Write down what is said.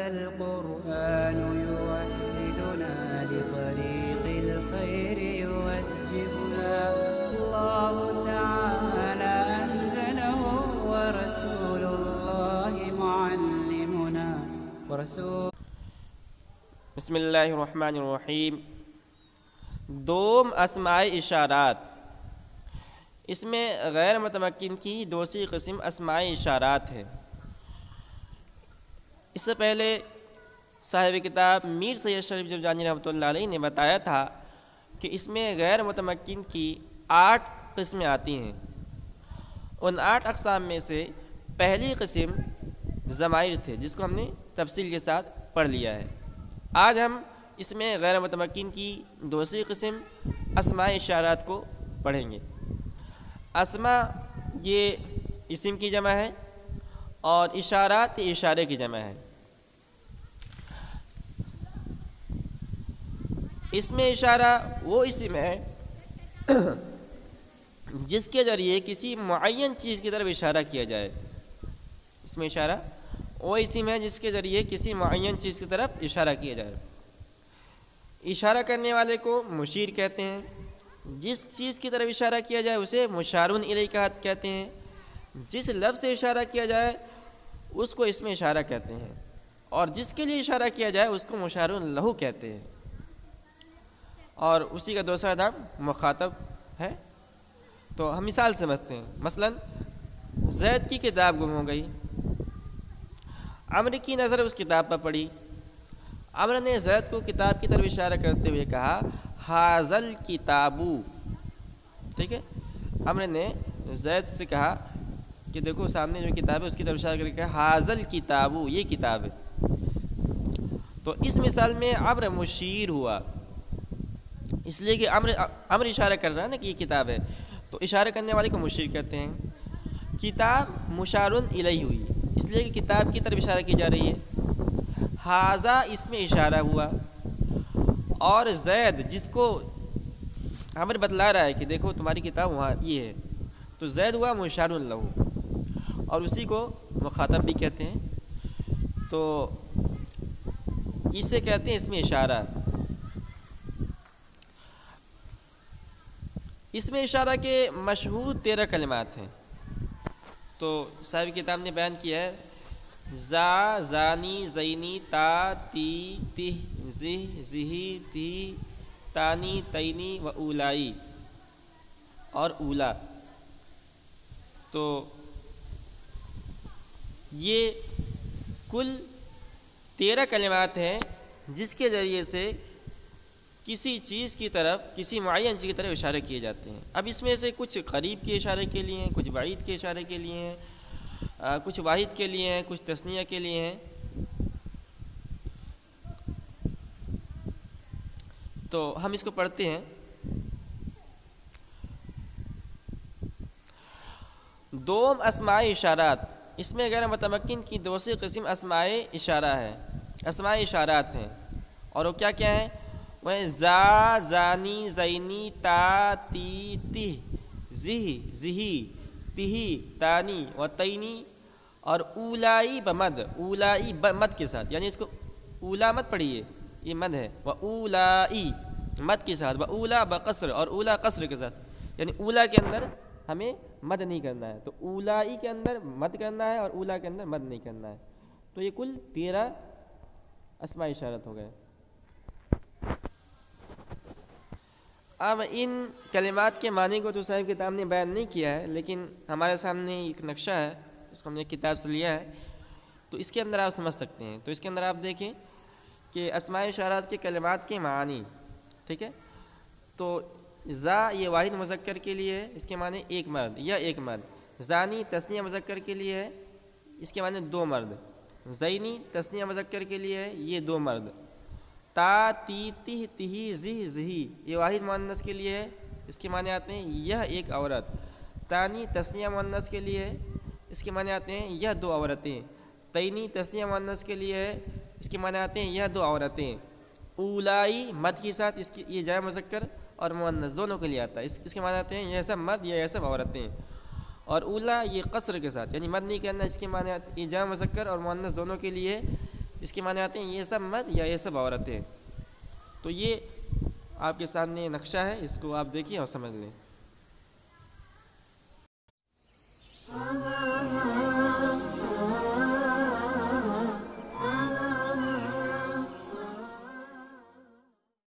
هذا القرآن يوحدنا لطريق الخير يوجهنا الله تعالى أنزله ورسول الله معلمنا بسم اللہ الرحمن الرحیم۔ دوم اسماء اشارات، اس میں غیر متمکن کی دوسری قسم اسماء اشارات ہے۔ اس سے پہلے صاحب کتاب میر سید شریف جرجانی رحمۃ اللہ علیہ نے بتایا تھا کہ اس میں غیر متمکن کی 8 قسمیں آتی ہیں۔ ان 8 اقسام میں سے پہلی قسم ضمائر تھے، جس کو ہم نے تفصیل کے ساتھ پڑھ لیا ہے۔ آج ہم اس میں غیر متمکن کی دوسری قسم اسماء اشارات کو پڑھیں گے۔ اسماء یہ اسم کی جمع ہے اور اشارات یہ اشارے کی جمع ہے۔ اسم اشارہ وہ اسم ہے جس کے ذریعے کسی معین چیز کی طرف اشارہ کیا جائے۔ اسم اشارہ وہ اسم ہے جس کے ذریعے کسی معین چیز کی طرف اشارہ کیا جائے۔ اشارہ کرنے والے کو مشیر کہتے ہیں، جس چیز کی طرف اشارہ کیا جائے اسے مشارون الیہ کہتے ہیں، جس لفظ سے اشارہ کیا جائے اس کو اسم اشارہ کہتے ہیں، اور جس کے لیے اشارہ کیا جائے اس کو مشارون لہو کہتے ہیں، اور اسی کا دوسرا نام مخاطب ہے۔ تو ہم مثال سمجھتے ہیں۔ مثلا زید کی کتاب گم ہو گئی، عمرو کی نظر اس کتاب پر پڑی، عمرو نے زید کو کتاب کی طرف اشارہ کرتے ہوئے کہا حاذل کتابو، ٹھیک ہے۔ عمرو نے زید سے کہا کہ دیکھو سامنے جو کتاب ہے اس کی طرف اشارہ کر کے کہا حاذل کتابو، یہ کتاب ہے۔ تو اس مثال میں عمرو مشیر ہوا، اس لیے کہ عمرو اشارہ کر رہا ہے نا کہ یہ کتاب ہے، تو اشارہ کرنے والے کو مشیر کہتے ہیں۔ کتاب مشارون الیہ ہوئی، اس لیے کہ کتاب کی طرف اشارہ کی جا رہی ہے۔ حاذا اس میں اشارہ ہوا، اور زید جس کو عمرو بتلا رہا ہے کہ دیکھو تمہاری کتاب وہاں یہ ہے، تو زید ہوا مشارون لہو، اور اسی کو مخاطب بھی کہتے ہیں۔ تو اسے کہتے ہیں اس میں اشارہ۔ اس میں اشارہ کے مشہور 13 کلمات ہیں۔ تو صاحب کتاب نے بیان کیا ہے زا، زانی، زینی، تا، تی، تہ، زہ، زہی، تہی، تانی، تینی و اولائی اور اولا۔ تو یہ کل 13 کلمات ہیں جس کے ذریعے سے کسی چیز کی طرف، کسی معین چیز کی طرف اشارے کیے جاتے ہیں۔ اب اس میں سے کچھ قریب کے اشارے کے لیے ہیں، کچھ بعید کے اشارے کے لیے ہیں، کچھ واحد کے لیے ہیں، کچھ تثنیہ کے لیے ہیں۔ تو ہم اس کو پڑھتے ہیں۔ دوم اسماء اشارات، اس میں غیر متمکن کی دوسری قسم اسماء اشارہ ہے، اسماء اشارات ہیں، اور وہ کیا کیا ہیں؟ وہ زا، زانی، زینی، تا، تی، تہ، زہ، زہی، تہی، تانی و تینی اور اولائی بمد، اولائی بمد کے ساتھ، یعنی اس کو اولا مت پڑھیے، یہ مد ہے، و اولائی مد کے ساتھ، و اولا بقصر اور اولا قصر کے ساتھ، یعنی اولا کے اندر ہمیں مد نہیں کرنا ہے، تو اولائی کے اندر مد کرنا ہے اور اولا کے اندر مد نہیں کرنا ہے۔ تو یہ کل 13 اسماء اشارت ہو گئے۔ اب ان کلمات کے معنی کو تو صاحب کتاب نے بیان نہیں کیا ہے، لیکن ہمارے سامنے ایک نقشہ ہے، اس کو ہم نے کتاب سے لیا ہے، تو اس کے اندر آپ سمجھ سکتے ہیں۔ تو اس کے اندر آپ دیکھیں کہ اسماء اشارات کے کلمات کے معنی، ٹھیک ہے۔ تو زا یہ واحد مذکر کے لیے ہے، اس کے معنی ایک مرد یا ایک مرد۔ زانی تثنیہ مذکر کے لیے ہے، اس کے معنی 2 مرد۔ زینی تثنیہ مذکر کے لیے ہے، یہ 2 مرد۔ تا، تی، تہ، تہی، زہ، زہی یہ واحد مؤنث کے لیے ہے، اس کے معنی آتے ہیں یہ ایک عورت۔ تانی تثنیہ مؤنث کے لیے ہے، اس کے معنی آتے ہیں یہ 2 عورتیں۔ تینی تثنیہ مؤنث کے لیے ہے، اس کے معنی آتے ہیں یہ 2 عورتیں۔ اولائی مد کے ساتھ، اس کی یہ جمع مذکر اور مؤنث دونوں کے لیے آتا ہے، اس کے معنی آتے ہیں یہ سب مرد یا یہ سب عورتیں۔ اور اولا یہ قصر کے ساتھ، یعنی مد نہیں کرنا، اس کے معنی یہ جمع مذکر اور مؤنث دونوں کے لیے اس کے معنی آتے ہیں یہ سب مرد یا یہ سب عورتیں. تو یہ آپ کے سامنے نقشہ ہے، اس کو آپ دیکھیے اور سمجھ لیں.